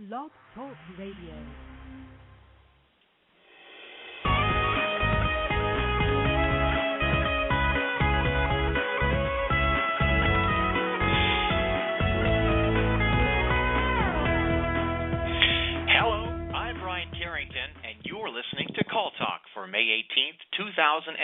Blog Talk Radio. Listening to Call Talk for May 18th, 2011,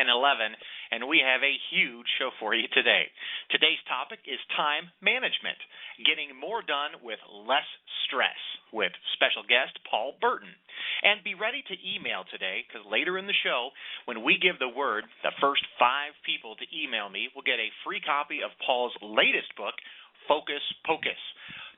and we have a huge show for you today. Today's topic is time management, getting more done with less stress, with special guest Paul Burton. And be ready to email today, because later in the show, when we give the word, the first 5 people to email me will get a free copy of Paul's latest book, Focus Pocus,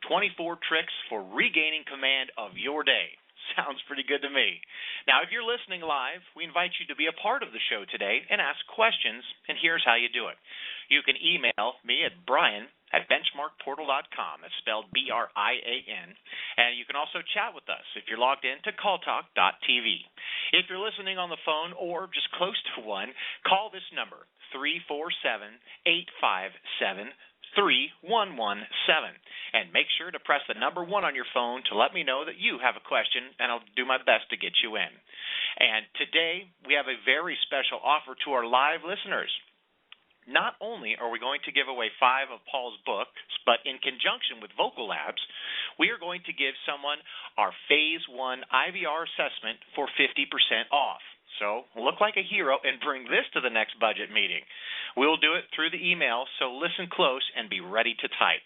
24 Tricks for Regaining Command of Your Day. Sounds pretty good to me. Now, if you're listening live, we invite you to be a part of the show today and ask questions, and here's how you do it. You can email me at brian@benchmarkportal.com. It's spelled BRIAN. And you can also chat with us if you're logged in to calltalk.tv. If you're listening on the phone or just close to one, call this number, 347-857-3117, and make sure to press the number 1 on your phone to let me know that you have a question, and I'll do my best to get you in. And today we have a very special offer to our live listeners. Not only are we going to give away 5 of Paul's books, but in conjunction with Vocal Labs, we are going to give someone our Phase 1 IVR assessment for 50% off. So look like a hero and bring this to the next budget meeting. We'll do it through the email, so listen close and be ready to type.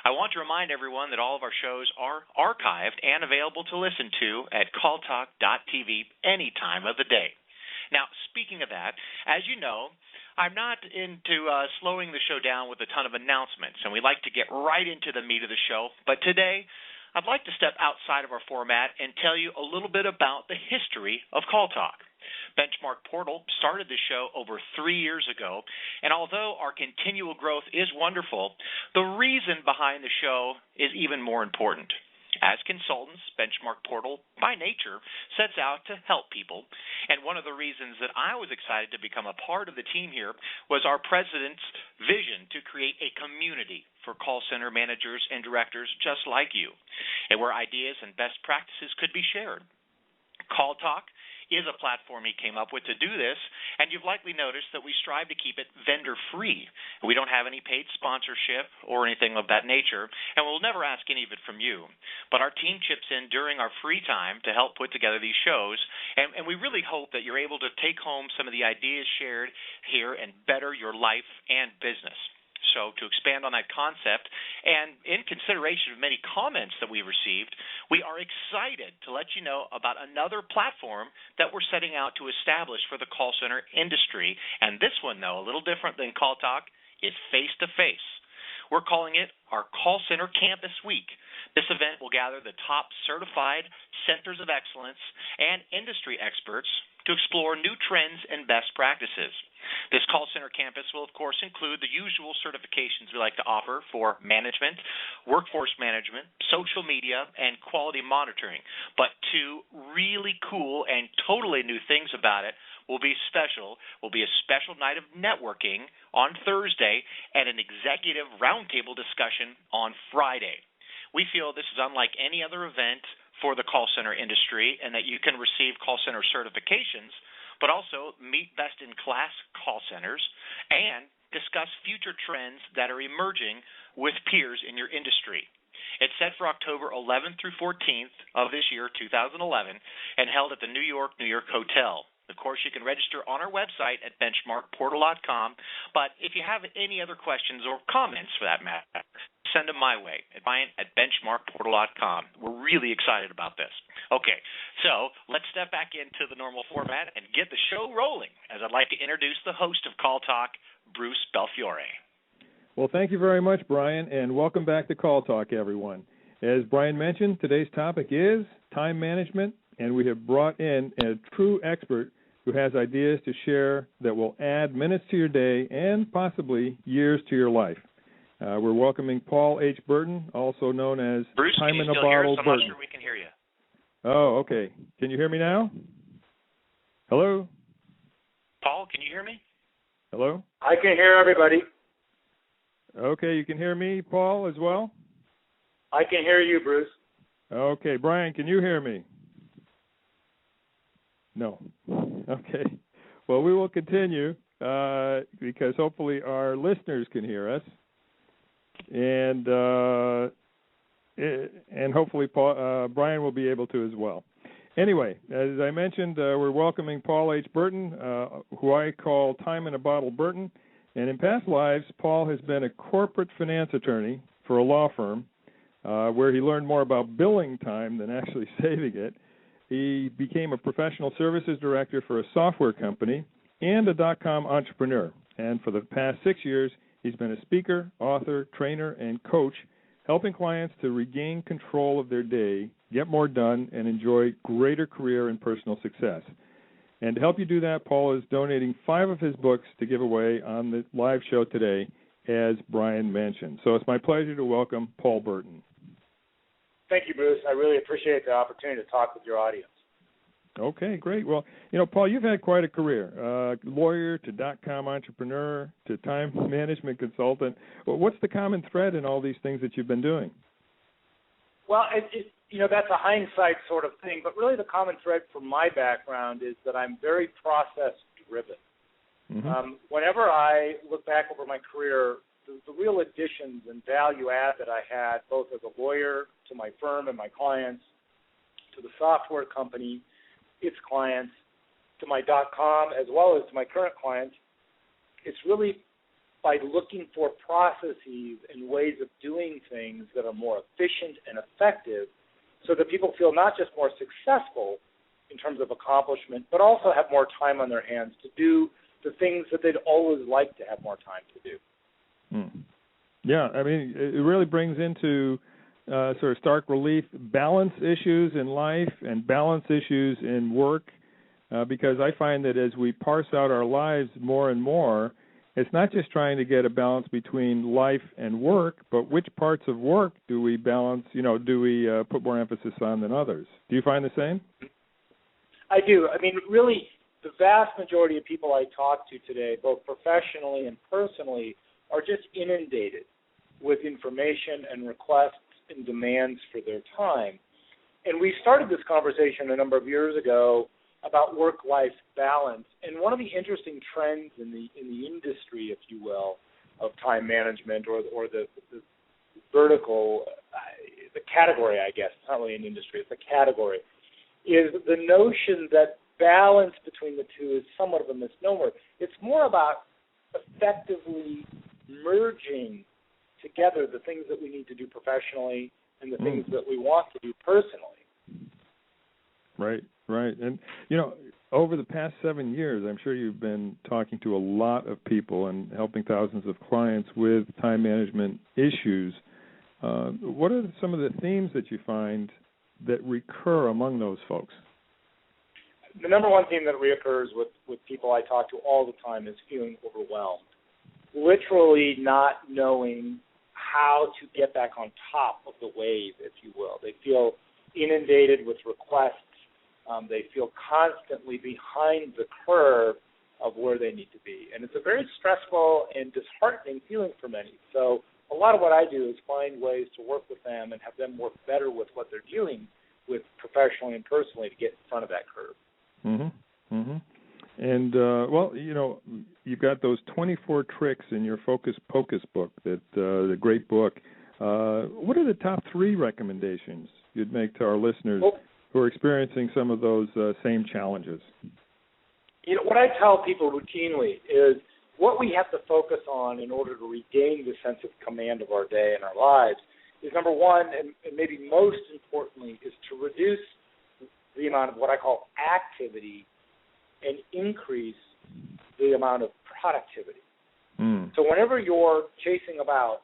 I want to remind everyone that all of our shows are archived and available to listen to at calltalk.tv any time of the day. Now, speaking of that, as you know, I'm not into slowing the show down with a ton of announcements, and we like to get right into the meat of the show. But today, I'd like to step outside of our format and tell you a little bit about the history of Call Talk. Benchmark Portal started the show over 3 years ago, and although our continual growth is wonderful, the reason behind the show is even more important. As consultants, Benchmark Portal, by nature, sets out to help people, and one of the reasons that I was excited to become a part of the team here was our president's vision to create a community for call center managers and directors just like you, and where ideas and best practices could be shared. Call Talk is a platform he came up with to do this, and you've likely noticed that we strive to keep it vendor-free. We don't have any paid sponsorship or anything of that nature, and we'll never ask any of it from you. But our team chips in during our free time to help put together these shows, and we really hope that you're able to take home some of the ideas shared here and better your life and business. So to expand on that concept, and in consideration of many comments that we received, we are excited to let you know about another platform that we're setting out to establish for the call center industry. And this one, though, a little different than Call Talk, is face-to-face. We're calling it our Call Center Campus Week. This event will gather the top certified centers of excellence and industry experts to explore new trends and best practices. This call center campus will, of course, include the usual certifications we like to offer for management, workforce management, social media, and quality monitoring. But 2 really cool and totally new things about it will be a special night of networking on Thursday and an executive roundtable discussion on Friday. We feel this is unlike any other event for the call center industry, and that you can receive call center certifications, but also meet best-in-class call centers and discuss future trends that are emerging with peers in your industry. It's set for October 11th through 14th of this year, 2011, and held at the New York Hotel. Of course, you can register on our website at benchmarkportal.com, but if you have any other questions or comments for that matter, send them my way at benchmarkportal.com. We're really excited about this. Okay, so let's step back into the normal format and get the show rolling, as I'd like to introduce the host of Call Talk, Bruce Belfiore. Well, thank you very much, Brian, and welcome back to Call Talk, everyone. As Brian mentioned, today's topic is time management, and we have brought in a true expert who has ideas to share that will add minutes to your day and possibly years to your life. We're welcoming Paul H. Burton, also known as Bruce, Time in a Bottle Burton. I'm not sure we can hear you. Oh, okay. Can you hear me now? Hello? Paul, can you hear me? Hello? I can hear everybody. Okay, you can hear me, Paul, as well? I can hear you, Bruce. Okay, Brian, can you hear me? No. Okay. Well, we will continue because hopefully our listeners can hear us, and hopefully Brian will be able to as well. Anyway, as I mentioned, we're welcoming Paul H. Burton, who I call Time in a Bottle Burton. And in past lives, Paul has been a corporate finance attorney for a law firm where he learned more about billing time than actually saving it. He became a professional services director for a software company and a dot-com entrepreneur. And for the past 6 years, he's been a speaker, author, trainer, and coach, helping clients to regain control of their day, get more done, and enjoy greater career and personal success. And to help you do that, Paul is donating 5 of his books to give away on the live show today, as Brian mentioned. So it's my pleasure to welcome Paul Burton. Thank you, Bruce. I really appreciate the opportunity to talk with your audience. Okay, great. Well, Paul, you've had quite a career, lawyer to dot-com entrepreneur to time management consultant. Well, what's the common thread in all these things that you've been doing? Well, that's a hindsight sort of thing, but really the common thread from my background is that I'm very process-driven. Mm-hmm. Whenever I look back over my career, the real additions and value add that I had, both as a lawyer to my firm and my clients, to the software company, its clients, to my .com, as well as to my current clients, it's really by looking for processes and ways of doing things that are more efficient and effective so that people feel not just more successful in terms of accomplishment, but also have more time on their hands to do the things that they'd always like to have more time to do. Yeah, I mean, it really brings into sort of stark relief balance issues in life and balance issues in work, because I find that as we parse out our lives more and more, it's not just trying to get a balance between life and work, but which parts of work do we balance, do we put more emphasis on than others? Do you find the same? I do. I mean, really, the vast majority of people I talk to today, both professionally and personally, are just inundated with information and requests and demands for their time. And we started this conversation a number of years ago about work-life balance. And one of the interesting trends in the industry, if you will, of time management or the vertical, the category, I guess, it's not really an industry, it's a category, is the notion that balance between the two is somewhat of a misnomer. It's more about effectively merging together the things that we need to do professionally and the things that we want to do personally. Right. And, over the past 7 years, I'm sure you've been talking to a lot of people and helping thousands of clients with time management issues. What are some of the themes that you find that recur among those folks? The number one theme that reoccurs with people I talk to all the time is feeling overwhelmed, literally not knowing how to get back on top of the wave, if you will. They feel inundated with requests. They feel constantly behind the curve of where they need to be. And it's a very stressful and disheartening feeling for many. So a lot of what I do is find ways to work with them and have them work better with what they're dealing with professionally and personally to get in front of that curve. And, you've got those 24 tricks in your Focus Pocus book, the great book. What are the top 3 recommendations you'd make to our listeners who are experiencing some of those same challenges? What I tell people routinely is what we have to focus on in order to regain the sense of command of our day and our lives is, number one, and maybe most importantly, is to reduce the amount of what I call activity and increase the amount of productivity. So whenever you're chasing about,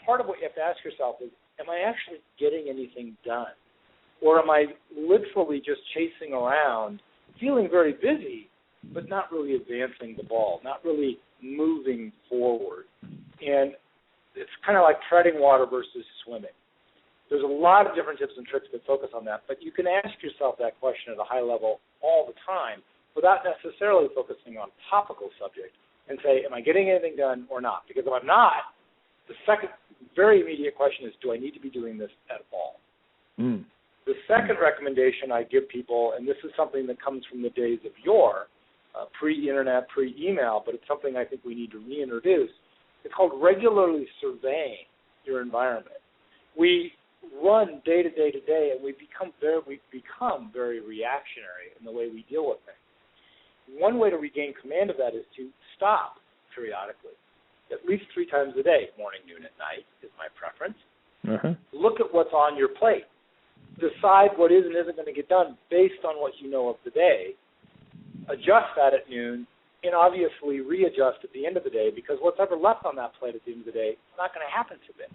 part of what you have to ask yourself is, am I actually getting anything done? Or am I literally just chasing around, feeling very busy, but not really advancing the ball, not really moving forward? And it's kind of like treading water versus swimming. There's a lot of different tips and tricks that focus on that, but you can ask yourself that question at a high level all the time without necessarily focusing on topical subject and say, am I getting anything done or not? Because if I'm not, the second very immediate question is, do I need to be doing this at all? The second recommendation I give people, and this is something that comes from the days of yore, pre-internet, pre-email, but it's something I think we need to reintroduce. It's called regularly surveying your environment. We run day to day to day, and we become very reactionary in the way we deal with things. One way to regain command of that is to stop periodically, at least 3 times a day, morning, noon, at night is my preference. Look at what's on your plate. Decide what is and isn't going to get done based on what you know of the day. Adjust that at noon, and obviously readjust at the end of the day, because whatever left on that plate at the end of the day is not going to happen today.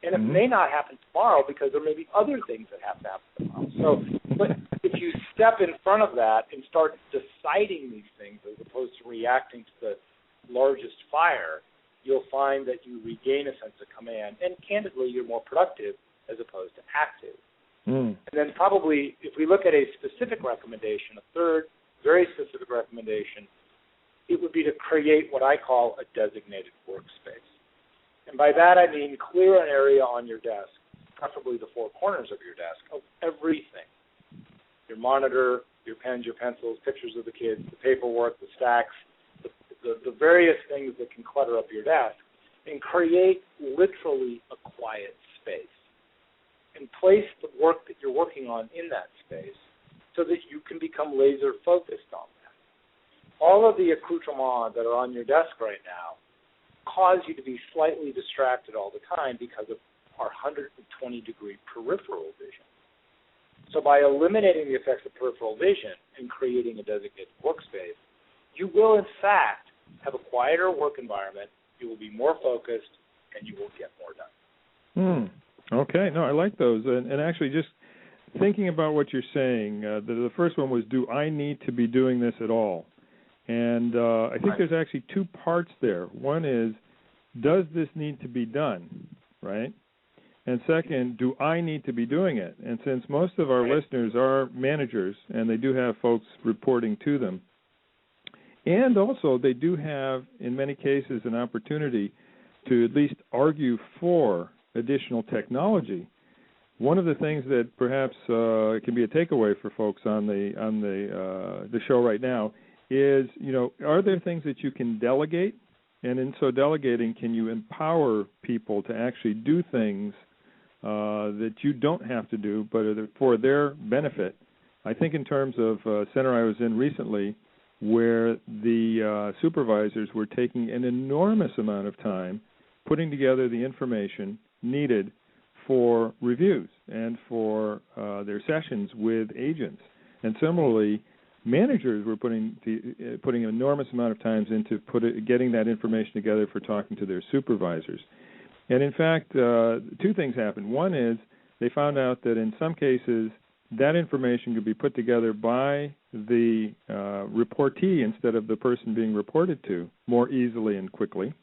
And it may not happen tomorrow because there may be other things that have to happen tomorrow. So, but if you step in front of that and start deciding these things as opposed to reacting to the largest fire, you'll find that you regain a sense of command, and candidly, you're more productive as opposed to active. And then probably, if we look at a specific recommendation, a third very specific recommendation, it would be to create what I call a designated workspace. And by that I mean clear an area on your desk, preferably the 4 corners of your desk, of everything. Your monitor, your pens, your pencils, pictures of the kids, the paperwork, the stacks, the various things that can clutter up your desk, and create literally a quiet space. And place the work that you're working on in that space so that you can become laser focused on that. All of the accoutrements that are on your desk right now cause you to be slightly distracted all the time because of our 120-degree peripheral vision. So by eliminating the effects of peripheral vision and creating a designated workspace, you will, in fact, have a quieter work environment, you will be more focused, and you will get more done. Okay. No, I like those. And actually just thinking about what you're saying, the first one was, do I need to be doing this at all? And I think there's actually 2 parts there. One is, does this need to be done, right? And second, do I need to be doing it? And since most of our listeners are managers, and they do have folks reporting to them, and also they do have, in many cases, an opportunity to at least argue for additional technology. One of the things that perhaps can be a takeaway for folks on the show right now is, are there things that you can delegate? And in so delegating, can you empower people to actually do things that you don't have to do, but are for their benefit? I think in terms of a center I was in recently, where the supervisors were taking an enormous amount of time putting together the information needed for reviews and for their sessions with agents. And similarly, managers were putting an enormous amount of time into getting that information together for talking to their supervisors. And in fact, 2 things happened. One is they found out that in some cases that information could be put together by the reportee instead of the person being reported to more easily and quickly.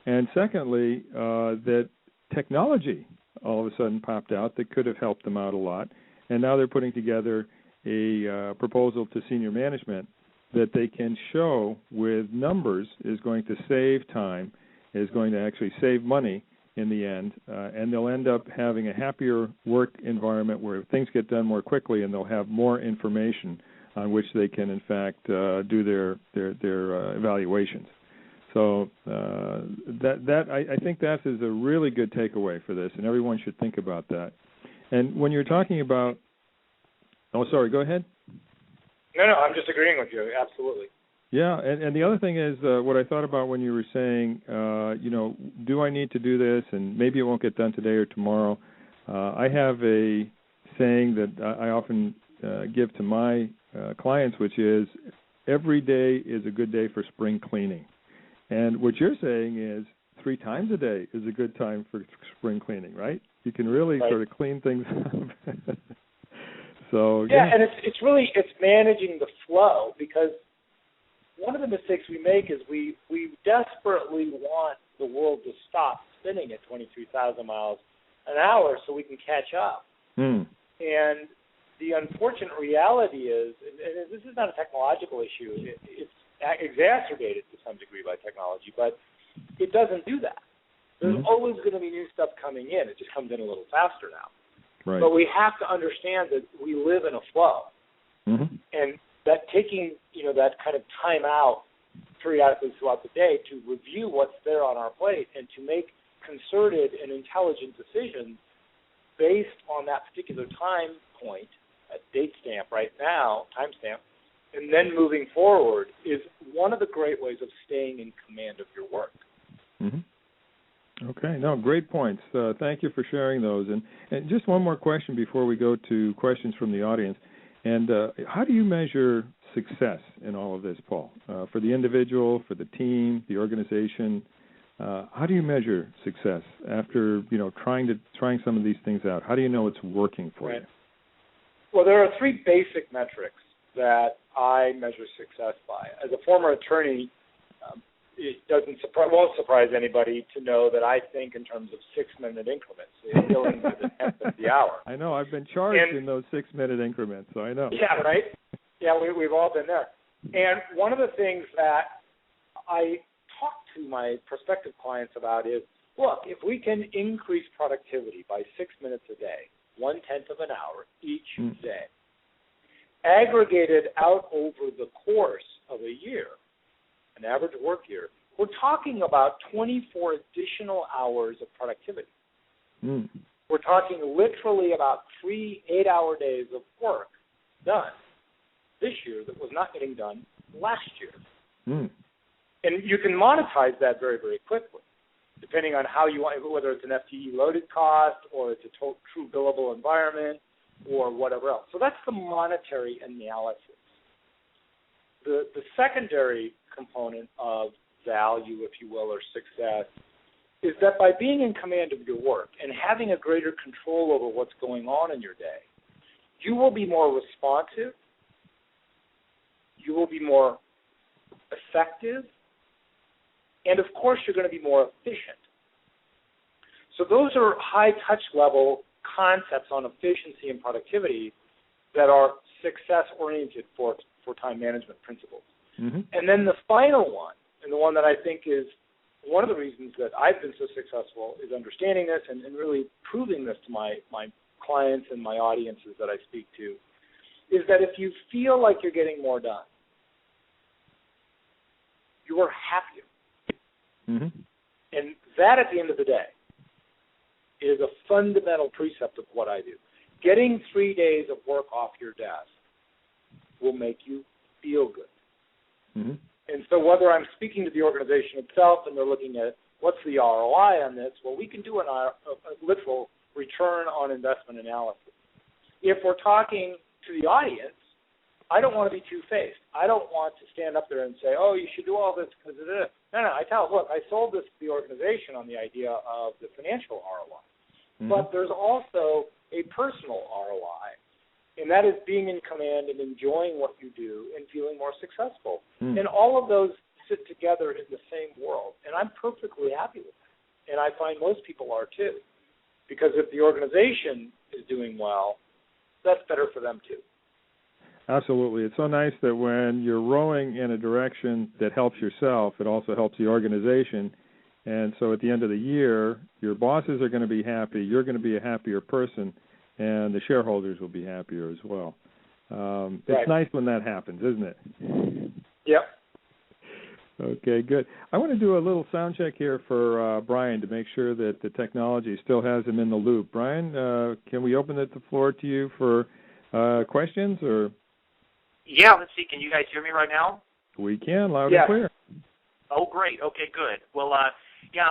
And secondly, that technology all of a sudden popped out that could have helped them out a lot. And now they're putting together a proposal to senior management that they can show with numbers is going to save time, is going to actually save money in the end, and they'll end up having a happier work environment where things get done more quickly, and they'll have more information on which they can, in fact, do their evaluations. So I think that is a really good takeaway for this, and everyone should think about that. And when you're talking about, oh, sorry, go ahead. No, I'm just agreeing with you, absolutely. Yeah, and the other thing is what I thought about when you were saying, do I need to do this, and maybe it won't get done today or tomorrow. I have a saying that I often give to my clients, which is, every day is a good day for spring cleaning. And what you're saying is 3 times a day is a good time for spring cleaning, right? You can really sort of clean things up. So and it's managing the flow, because one of the mistakes we make is we desperately want the world to stop spinning at 23,000 miles an hour so we can catch up. And the unfortunate reality is, and this is not a technological issue, it's exacerbated to some degree by technology, but it doesn't do that. There's always going to be new stuff coming in. It just comes in a little faster now. Right. But we have to understand that we live in a flow. Mm-hmm. And that taking, that kind of time out periodically throughout the day to review what's there on our plate and to make concerted and intelligent decisions based on that particular time point, a date stamp right now, time stamp, and then moving forward is one of the great ways of staying in command of your work. Mm-hmm. Okay. No, great points. Thank you for sharing those. And just one more question before we go to questions from the audience. And how do you measure success in all of this, Paul? For the individual, for the team, the organization, how do you measure success after trying some of these things out? How do you know it's working for you? Well, there are three basic metrics that I measure success by. As a former attorney, it won't surprise anybody to know that I think in terms of 6-minute increments, billing to the tenth of the hour. I know. I've been charged in those 6-minute increments, so I know. Yeah, right? Yeah, we've all been there. And one of the things that I talk to my prospective clients about is, look, if we can increase productivity by 6 minutes a day, 1/10 of an hour each day, aggregated out over the course of a year, an average work year, we're talking about 24 additional hours of productivity. We're talking literally about 3 8-hour days of work done this year that was not getting done last year. And you can monetize that very, very quickly, depending on how you want, whether it's an FTE loaded cost or it's a true billable environment or whatever else. So that's the monetary analysis. The secondary component of value, if you will, or success, is that by being in command of your work and having a greater control over what's going on in your day, you will be more responsive, you will be more effective, and of course you're going to be more efficient. So those are high touch level concepts on efficiency and productivity that are success oriented for time management principles. And then the final one, and the one that I think is one of the reasons that I've been so successful, is understanding this and really proving this to my clients and my audiences that I speak to, is that if you feel like you're getting more done, you are happier. And that, at the end of the day, is a fundamental precept of what I do. Getting 3 days of work off your desk will make you feel good. And so whether I'm speaking to the organization itself and they're looking at what's the ROI on this, well, we can do a literal return on investment analysis. If we're talking to the audience, I don't want to be two-faced. I don't want to stand up there and say, oh, you should do all this because of this. No, I tell them, look, I sold this to the organization on the idea of the financial ROI. But there's also a personal ROI, and that is being in command and enjoying what you do and feeling more successful. And all of those sit together in the same world, and I'm perfectly happy with that. And I find most people are too, because if the organization is doing well, that's better for them too. Absolutely. It's so nice that when you're rowing in a direction that helps yourself, it also helps the organization. And so at the end of the year, your bosses are going to be happy, you're going to be a happier person, and the shareholders will be happier as well. It's nice when that happens, isn't it? Yep. Okay, good. I want to do a little sound check here for Brian to make sure that the technology still has him in the loop. Brian, can we open the floor to you for questions? Or? Yeah, let's see. Can you guys hear me right now? We can, loud and clear. Oh, great. Okay, good. Well,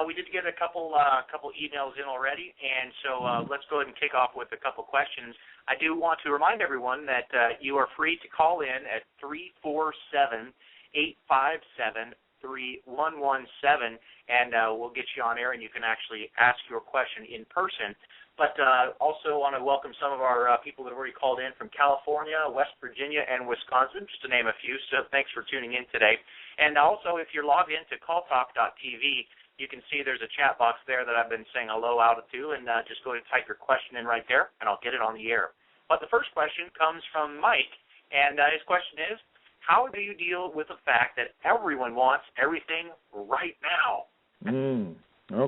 we did get a couple emails in already, and so let's go ahead and kick off with a couple questions. I do want to remind everyone that you are free to call in at 347-857-3117, and we'll get you on air, and you can actually ask your question in person. But also want to welcome some of our people that have already called in from California, West Virginia, and Wisconsin, just to name a few. So thanks for tuning in today. And also, if you're logged into calltalk.tv, you can see there's a chat box there that I've been saying hello out to, and just go ahead and type your question in right there, and I'll get it on the air. But the first question comes from Mike, and his question is, how do you deal with the fact that everyone wants everything right now?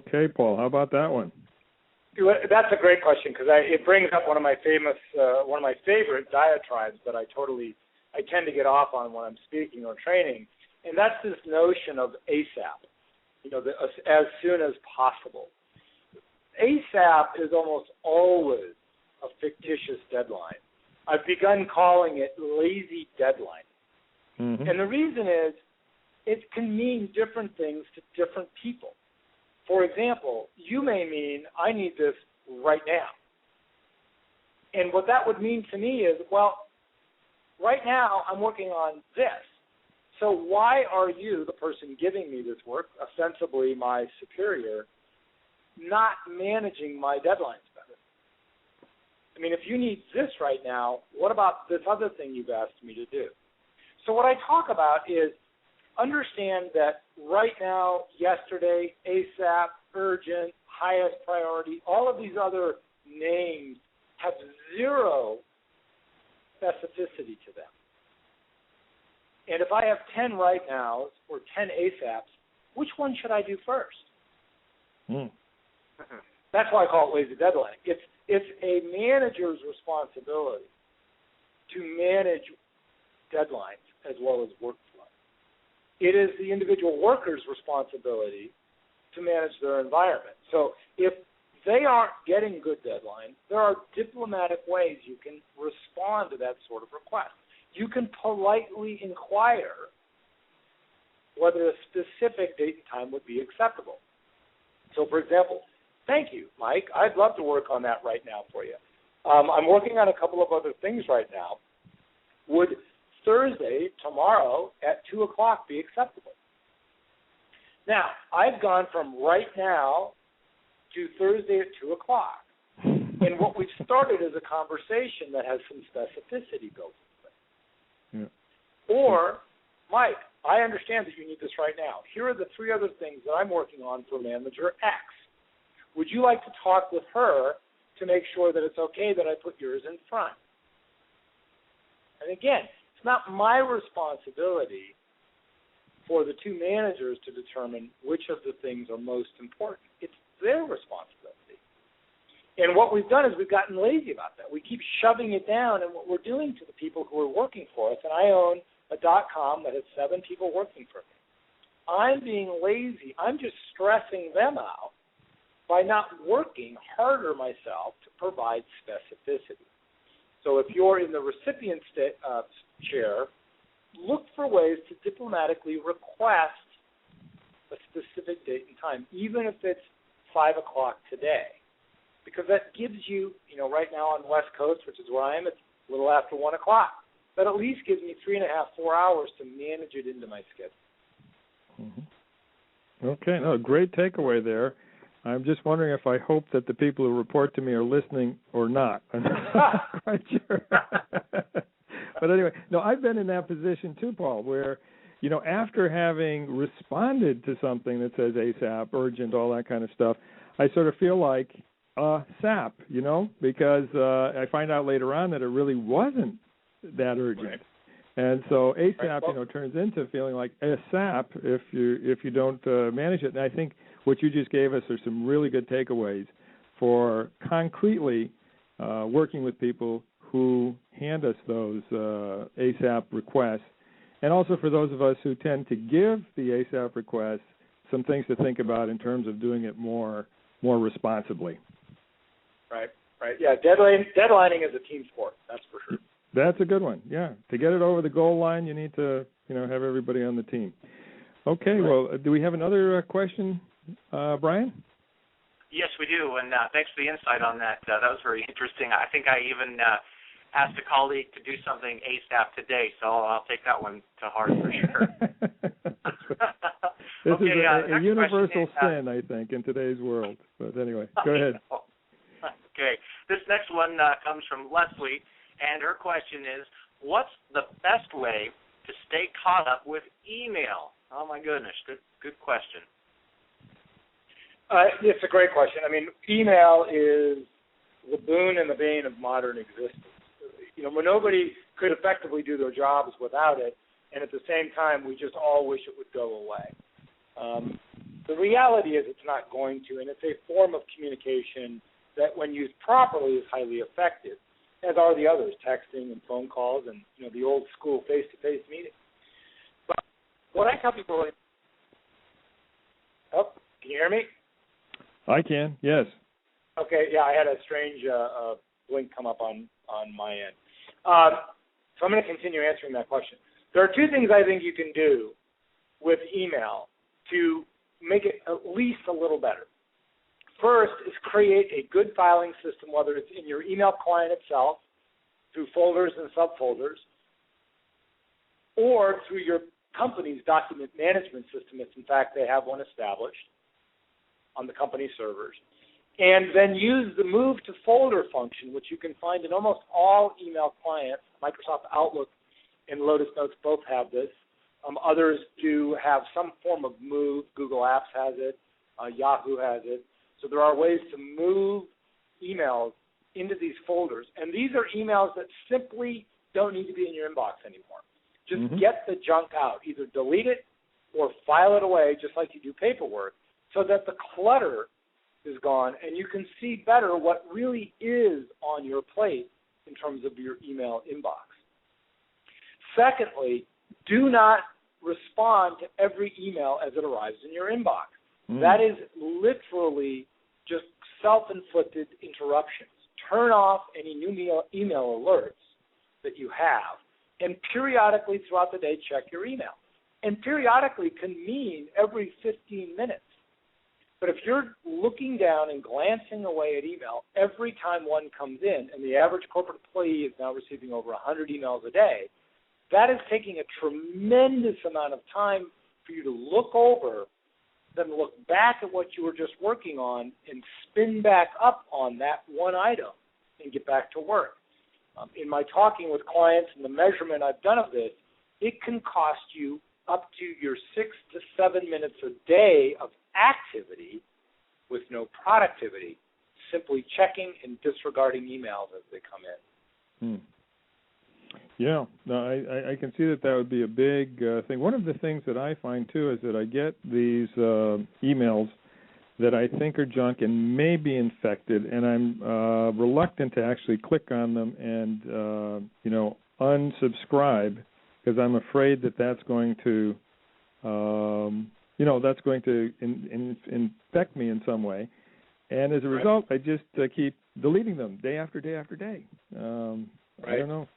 Okay, Paul, how about that one? That's a great question because it brings up one of my favorite diatribes that I tend to get off on when I'm speaking or training, and that's this notion of ASAP. As soon as possible. ASAP is almost always a fictitious deadline. I've begun calling it lazy deadline. Mm-hmm. And the reason is it can mean different things to different people. For example, you may mean, I need this right now. And what that would mean to me is, well, right now I'm working on this. So why are you, the person giving me this work, ostensibly my superior, not managing my deadlines better? I mean, if you need this right now, what about this other thing you've asked me to do? So what I talk about is understand that right now, yesterday, ASAP, urgent, highest priority, all of these other names have zero specificity to them. And if I have 10 right nows or 10 ASAPs, which one should I do first? That's why I call it lazy deadline. It's a manager's responsibility to manage deadlines as well as workflow. It is the individual worker's responsibility to manage their environment. So if they aren't getting good deadlines, there are diplomatic ways you can respond to that sort of request. You can politely inquire whether a specific date and time would be acceptable. So, for example, thank you, Mike. I'd love to work on that right now for you. I'm working on a couple of other things right now. Would Thursday, tomorrow, at 2 o'clock be acceptable? Now, I've gone from right now to Thursday at 2 o'clock. And what we've started is a conversation that has some specificity built into it. Yeah. Or, Mike, I understand that you need this right now. Here are the 3 other things that I'm working on for manager X. Would you like to talk with her to make sure that it's okay that I put yours in front? And again, it's not my responsibility for the 2 managers to determine which of the things are most important. It's their responsibility. And what we've done is we've gotten lazy about that. We keep shoving it down, and what we're doing to the people who are working for us, and I own a .com that has 7 people working for me. I'm being lazy. I'm just stressing them out by not working harder myself to provide specificity. So if you're in the recipient chair, look for ways to diplomatically request a specific date and time, even if it's 5 o'clock today, because that gives you, right now on the West Coast, which is where I am, it's a little after 1 o'clock. That at least gives me 3.5, 4 hours to manage it into my schedule. Mm-hmm. Okay, no, great takeaway there. I'm just wondering if I hope that the people who report to me are listening or not. I'm not quite sure. But anyway, no, I've been in that position too, Paul, where, after having responded to something that says ASAP, urgent, all that kind of stuff, I sort of feel like sap, because I find out later on that it really wasn't that urgent. Right. And so ASAP, turns into feeling like a sap if you don't manage it. And I think what you just gave us are some really good takeaways for concretely working with people who hand us those ASAP requests, and also for those of us who tend to give the ASAP requests, some things to think about in terms of doing it more responsibly. Right. Yeah, deadlining is a team sport, that's for sure. That's a good one, yeah. To get it over the goal line, you need to, have everybody on the team. Okay, right. Well, do we have another question, Brian? Yes, we do, and thanks for the insight on that. That was very interesting. I think I even asked a colleague to do something ASAP today, so I'll take that one to heart for sure. This is a universal sin, I think, in today's world. But anyway, go ahead. Okay, this next one comes from Leslie. And her question is, what's the best way to stay caught up with email? Oh, my goodness. Good question. It's a great question. I mean, email is the boon and the bane of modern existence. When nobody could effectively do their jobs without it, and at the same time, we just all wish it would go away. The reality is it's not going to, and it's a form of communication that when used properly is highly effective, as are the others, texting and phone calls and the old school face-to-face meetings. But what I tell people is, oh, can you hear me? I can, yes. Okay, yeah, I had a strange blink come up on my end. So I'm going to continue answering that question. There are two things I think you can do with email to make it at least a little better. First is create a good filing system, whether it's in your email client itself, through folders and subfolders, or through your company's document management system, if in fact they have one established on the company servers. And then use the move to folder function, which you can find in almost all email clients. Microsoft Outlook and Lotus Notes both have this. Others do have some form of move. Google Apps has it. Yahoo has it. So there are ways to move emails into these folders. And these are emails that simply don't need to be in your inbox anymore. Just get the junk out. Either delete it or file it away just like you do paperwork so that the clutter is gone and you can see better what really is on your plate in terms of your email inbox. Secondly, do not respond to every email as it arrives in your inbox. That is literally just self-inflicted interruptions. Turn off any new email alerts that you have, and periodically throughout the day check your email. And periodically can mean every 15 minutes. But if you're looking down and glancing away at email every time one comes in, and the average corporate employee is now receiving over 100 emails a day, that is taking a tremendous amount of time for you to look over, then look back at what you were just working on and spin back up on that one item and get back to work. In my talking with clients and the measurement I've done of this, it can cost you up to your 6 to 7 minutes a day of activity with no productivity, simply checking and disregarding emails as they come in. Yeah, no, I can see that would be a big thing. One of the things that I find, too, is that I get these emails that I think are junk and may be infected, and I'm reluctant to actually click on them and, unsubscribe because I'm afraid that that's going to, that's going to infect me in some way. And as a result, I just keep deleting them day after day after day. I don't know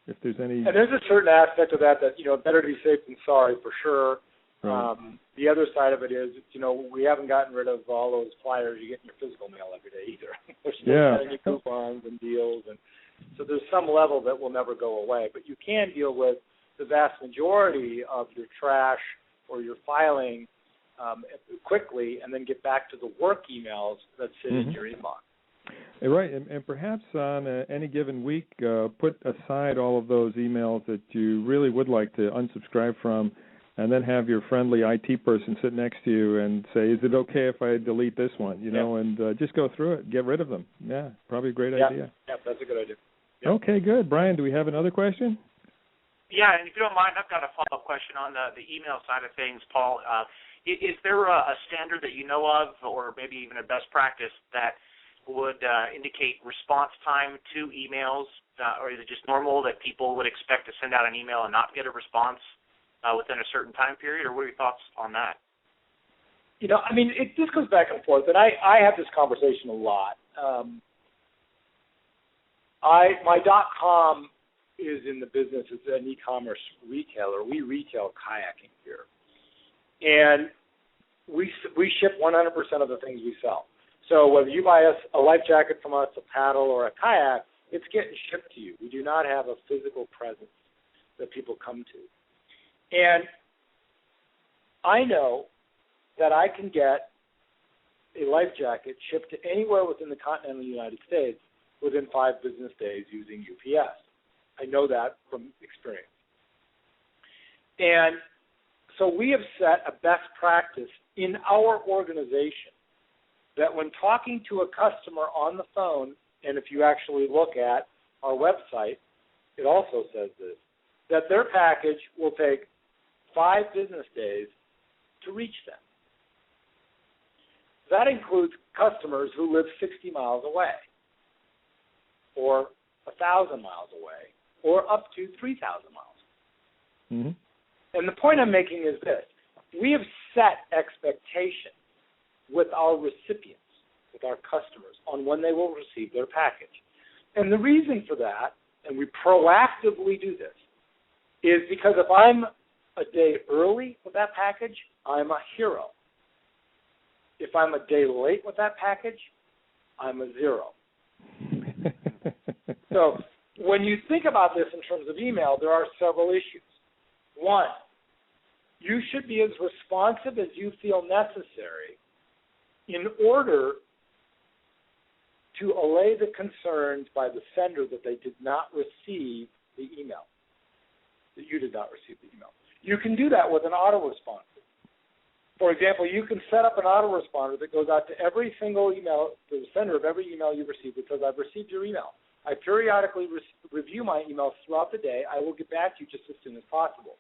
if there's any. And there's a certain aspect of that, better to be safe than sorry for sure. Right. The other side of it is, we haven't gotten rid of all those flyers you get in your physical mail every day either. We're still sending you coupons and deals, and so there's some level that will never go away. But you can deal with the vast majority of your trash or your filing quickly, and then get back to the work emails that sit in your inbox. Right, and perhaps on any given week, put aside all of those emails that you really would like to unsubscribe from, and then have your friendly IT person sit next to you and say, is it okay if I delete this one, and just go through it, get rid of them. Yeah, probably a great idea. Yeah, that's a good idea. Yep. Okay, good. Brian, do we have another question? Yeah, and if you don't mind, I've got a follow-up question on the email side of things, Paul. Is there a standard that you know of, or maybe even a best practice that would indicate response time to emails, or is it just normal that people would expect to send out an email and not get a response within a certain time period, or what are your thoughts on that? This goes back and forth, and I have this conversation a lot. My .com is in the business. It's an e-commerce retailer. We retail kayaking here, and we ship 100% of the things we sell. So whether you buy a life jacket from us, a paddle, or a kayak, it's getting shipped to you. We do not have a physical presence that people come to. And I know that I can get a life jacket shipped to anywhere within the continental United States within 5 business days using UPS. I know that from experience. And so we have set a best practice in our organization that when talking to a customer on the phone, and if you actually look at our website, it also says this, that their package will take 5 business days to reach them. That includes customers who live 60 miles away, or 1,000 miles away, or up to 3,000 miles. Mm-hmm. And the point I'm making is this. We have set expectations with our recipients, with our customers, on when they will receive their package. And the reason for that, and we proactively do this, is because if I'm a day early with that package, I'm a hero. If I'm a day late with that package, I'm a zero. So when you think about this in terms of email, there are several issues. One, you should be as responsive as you feel necessary in order to allay the concerns by the sender that they did not receive the email, that you did not receive the email. You can do that with an autoresponder. For example, you can set up an autoresponder that goes out to every single email, to the sender of every email you receive that says, I've received your email. I periodically review my emails throughout the day. I will get back to you just as soon as possible.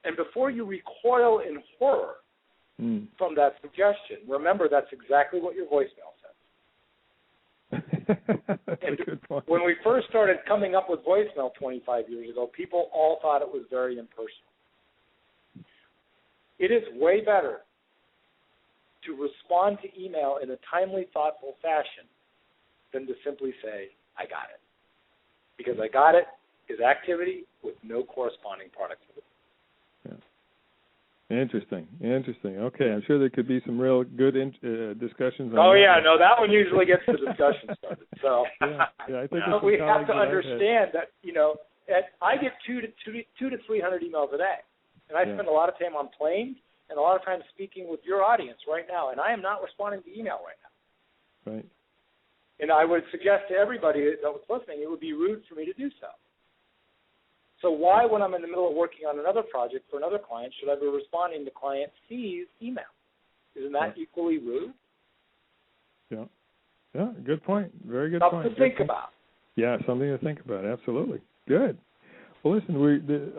And before you recoil in horror from that suggestion, remember that's exactly what your voicemail says. And when we first started coming up with voicemail 25 years ago, people all thought it was very impersonal. It is way better to respond to email in a timely, thoughtful fashion than to simply say, I got it. Because I got it is activity with no corresponding product with it. Yeah. Interesting. Okay, I'm sure there could be some real good discussions on that one usually gets the discussion started. So I think we have to understand that, I get 200 to 300 emails a day. And I spend a lot of time on planes and a lot of time speaking with your audience right now, and I am not responding to email right now. Right. And I would suggest to everybody that was listening, it would be rude for me to do so. So why, when I'm in the middle of working on another project for another client, should I be responding to client C's email? Isn't that equally rude? Yeah. Yeah, good point. Very good point. Something to think about. Yeah, something to think about. Absolutely. Good. Well, listen,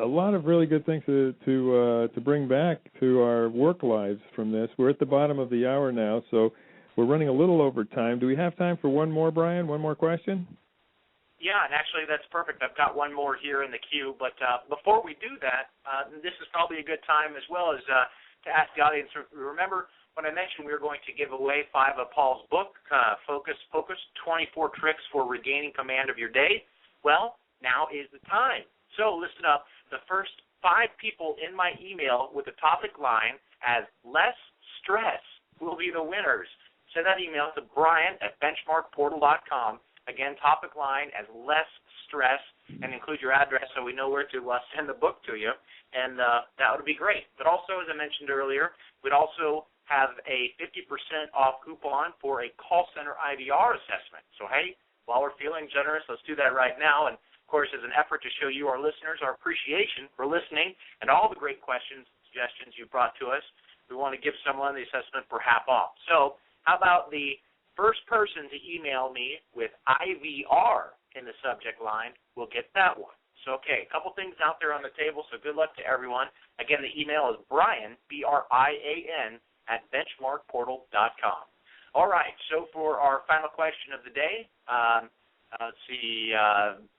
a lot of really good things to bring back to our work lives from this. We're at the bottom of the hour now, so we're running a little over time. Do we have time for one more, Brian? One more question? Yeah, and actually that's perfect. I've got one more here in the queue. But before we do that, this is probably a good time as well as to ask the audience. Remember when I mentioned we were going to give away 5 of Paul's book, Focus Pocus, 24 Tricks for Regaining Command of Your Day? Well, now is the time. So listen up. The first 5 people in my email with the topic line as less stress will be the winners. Send that email to brian@benchmarkportal.com. Again, topic line as less stress, and include your address so we know where to send the book to you, and that would be great. But also, as I mentioned earlier, we'd also have a 50% off coupon for a call center IVR assessment. So, hey, while we're feeling generous, let's do that right now. And, of course, as an effort to show you, our listeners, our appreciation for listening and all the great questions, suggestions you brought to us, we want to give someone the assessment for half off. So how about the first person to email me with IVR in the subject line will get that one. So, okay, a couple things out there on the table, so good luck to everyone. Again, the email is Brian, BRIAN, @benchmarkportal.com. All right, so for our final question of the day, let's see,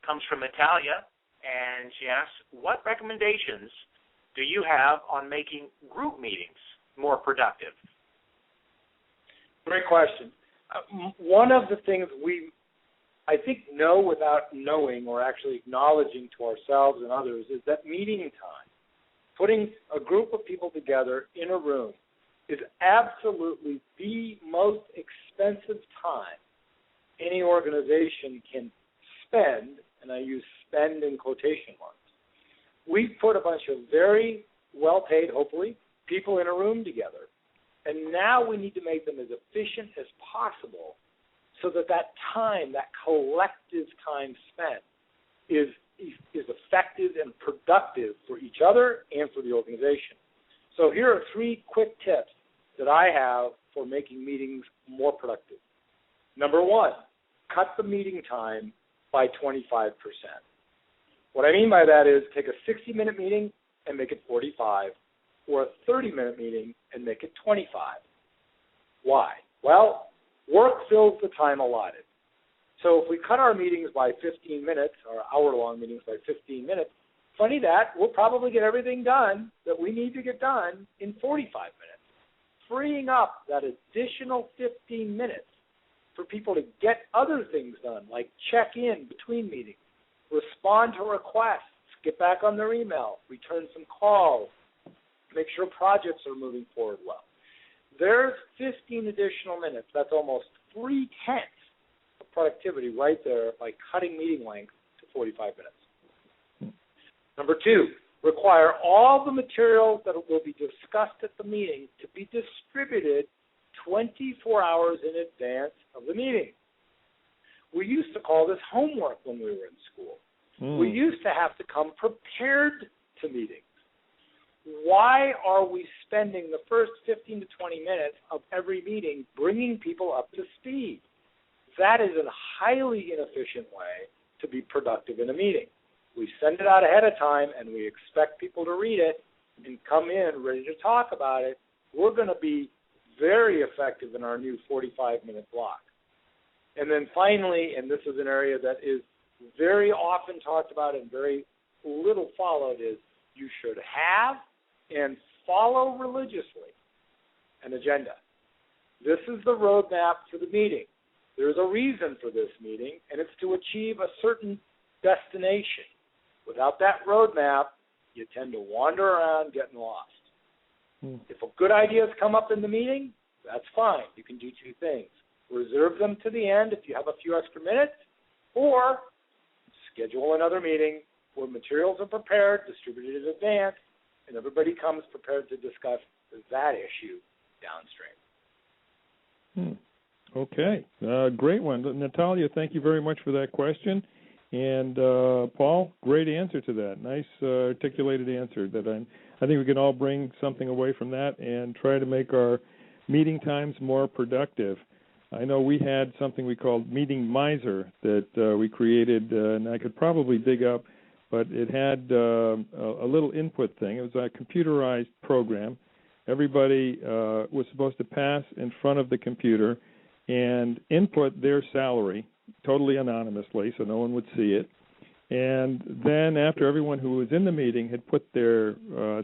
comes from Natalia, and she asks, what recommendations do you have on making group meetings more productive? Great question. One of the things we, I think, know without knowing or actually acknowledging to ourselves and others is that meeting time, putting a group of people together in a room, is absolutely the most expensive time any organization can spend, and I use spend in quotation marks. We put a bunch of very well-paid, hopefully, people in a room together, and now we need to make them as efficient as possible so that that time, that collective time spent, is effective and productive for each other and for the organization. So here are 3 quick tips that I have for making meetings more productive. Number 1, cut the meeting time by 25%. What I mean by that is take a 60-minute meeting and make it 45, or a 30-minute meeting and make it 25. Why? Well, work fills the time allotted. So if we cut our meetings by 15 minutes, our hour-long meetings by 15 minutes, funny that, we'll probably get everything done that we need to get done in 45 minutes, freeing up that additional 15 minutes for people to get other things done, like check in between meetings, respond to requests, get back on their email, return some calls, make sure projects are moving forward well. There's 15 additional minutes. That's almost 3/10 of productivity right there by cutting meeting length to 45 minutes. Number 2, require all the materials that will be discussed at the meeting to be distributed 24 hours in advance of the meeting. We used to call this homework when we were in school. We used to have to come prepared to meetings. Why are we spending the first 15 to 20 minutes of every meeting bringing people up to speed? That is a highly inefficient way to be productive in a meeting. We send it out ahead of time, and we expect people to read it and come in ready to talk about it. We're going to be very effective in our new 45-minute block. And then finally, and this is an area that is very often talked about and very little followed, is you should have and follow religiously an agenda. This is the roadmap for the meeting. There's a reason for this meeting, and it's to achieve a certain destination. Without that roadmap, you tend to wander around getting lost. If a good ideas come up in the meeting, that's fine. You can do 2 things. Reserve them to the end if you have a few extra minutes, or schedule another meeting where materials are prepared, distributed in advance, and everybody comes prepared to discuss that issue downstream. Okay. Great one. Natalia, thank you very much for that question. And Paul, great answer to that. Nice articulated answer. That I think we can all bring something away from that and try to make our meeting times more productive. I know we had something we called Meeting Miser that we created, and I could probably dig up, but it had a little input thing. It was a computerized program. Everybody was supposed to pass in front of the computer and input their salary totally anonymously so no one would see it. And then after everyone who was in the meeting had put their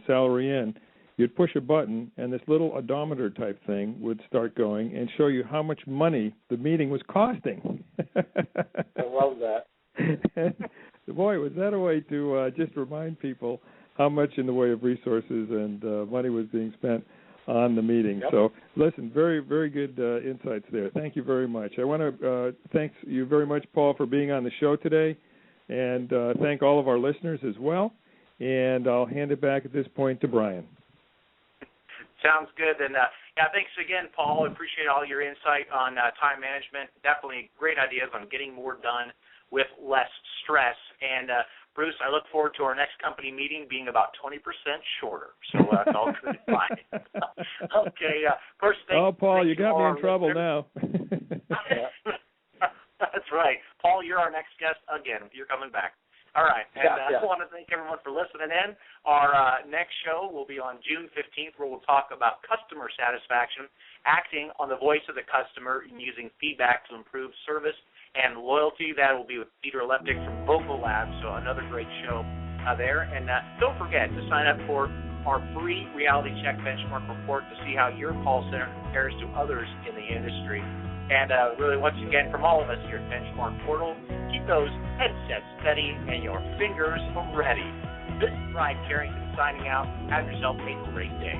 salary in, you'd push a button, and this little odometer type thing would start going and show you how much money the meeting was costing. I love that. Boy, was that a way to just remind people how much in the way of resources and money was being spent on the meeting. Yep. So, listen, very, very good insights there. Thank you very much. I want to thank you very much, Paul, for being on the show today, and thank all of our listeners as well. And I'll hand it back at this point to Brian. Sounds good. And, thanks again, Paul. I appreciate all your insight on time management. Definitely great ideas on getting more done with less stress. And, Bruce, I look forward to our next company meeting being about 20% shorter. So it's all good. Fine. Okay. First thing. Oh, Paul, you got me in trouble now. That's right. Paul, you're our next guest again. You're coming back. All right. And I want to thank everyone for listening in. Our next show will be on June 15th, where we'll talk about customer satisfaction, acting on the voice of the customer, and using feedback to improve service and loyalty. That will be with Peter Leptic from Vocal Labs, so another great show there. And don't forget to sign up for our free reality check benchmark report to see how your call center compares to others in the industry. And really, once again, from all of us here at Benchmark Portal, keep those headsets steady and your fingers ready. This is Brian Carrington signing out. Have yourself a great day.